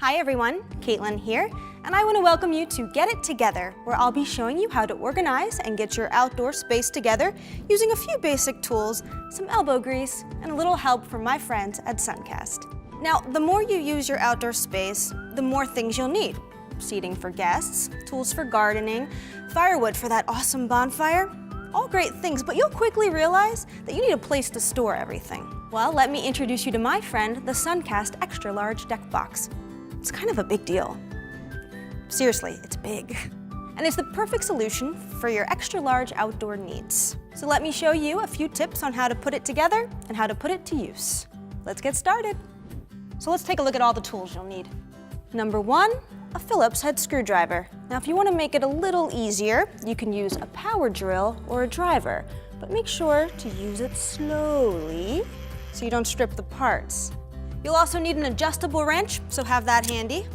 Hi everyone, Caitlin here, and I want to welcome you to Get It Together, where I'll be showing you how to organize and get your outdoor space together using a few basic tools, some elbow grease, and a little help from my friends at Suncast. Now, the more you use your outdoor space, the more things you'll need. Seating for guests, tools for gardening, firewood for that awesome bonfire. All great things, but you'll quickly realize that you need a place to store everything. Well, let me introduce you to my friend, the Suncast Extra Large Deck Box. It's kind of a big deal. Seriously, it's big. And it's the perfect solution for your extra large outdoor needs. So let me show you a few tips on how to put it together and how to put it to use. Let's get started. So let's take a look at all the tools you'll need. Number one, a Phillips head screwdriver. Now, if you want to make it a little easier, you can use a power drill or a driver, but make sure to use it slowly so you don't strip the parts. You'll also need an adjustable wrench, so have that handy.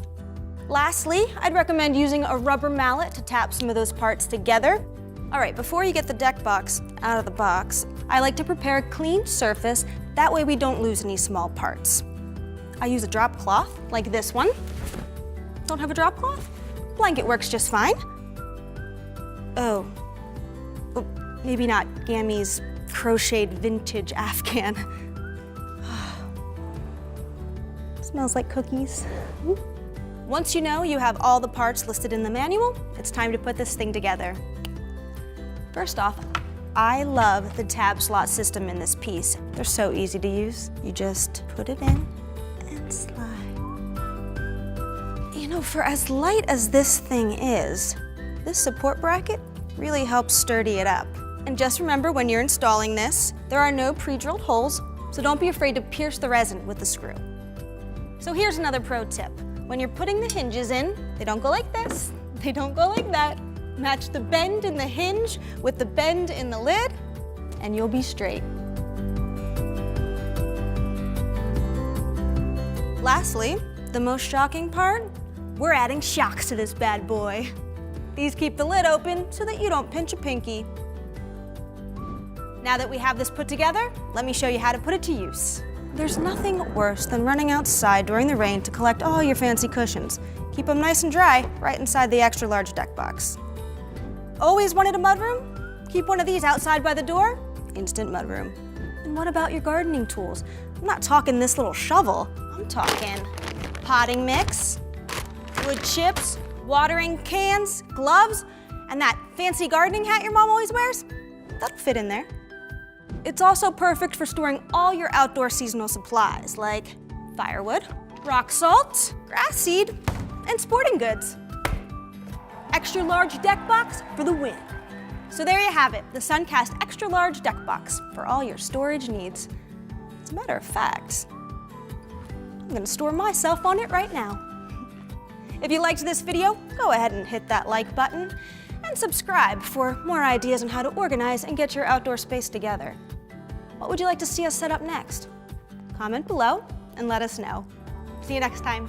Lastly, I'd recommend using a rubber mallet to tap some of those parts together. All right, before you get the deck box out of the box, I like to prepare a clean surface. That way we don't lose any small parts. I use a drop cloth, like this one. Don't have a drop cloth? Blanket works just fine. Oh, maybe not Gammy's crocheted vintage Afghan. Smells like cookies. Once you know you have all the parts listed in the manual, it's time to put this thing together. First off, I love the tab slot system in this piece. They're so easy to use. You just put it in and slide. You know, for as light as this thing is, this support bracket really helps sturdy it up. And just remember, when you're installing this, there are no pre-drilled holes, so don't be afraid to pierce the resin with the screw. So here's another pro tip. When you're putting the hinges in, they don't go like this, they don't go like that. Match the bend in the hinge with the bend in the lid, and you'll be straight. Lastly, the most shocking part, we're adding shocks to this bad boy. These keep the lid open so that you don't pinch a pinky. Now that we have this put together, let me show you how to put it to use. There's nothing worse than running outside during the rain to collect all your fancy cushions. Keep them nice and dry right inside the extra large deck box. Always wanted a mudroom? Keep one of these outside by the door, instant mudroom. And what about your gardening tools? I'm not talking this little shovel, I'm talking potting mix, wood chips, watering cans, gloves, and that fancy gardening hat your mom always wears? That'll fit in there. It's also perfect for storing all your outdoor seasonal supplies like firewood, rock salt, grass seed, and sporting goods. Extra large deck box for the win. So there you have it, the Suncast Extra Large Deck Box for all your storage needs. As a matter of fact, I'm gonna store myself on it right now. If you liked this video, go ahead and hit that like button and subscribe for more ideas on how to organize and get your outdoor space together. What would you like to see us set up next? Comment below and let us know. See you next time.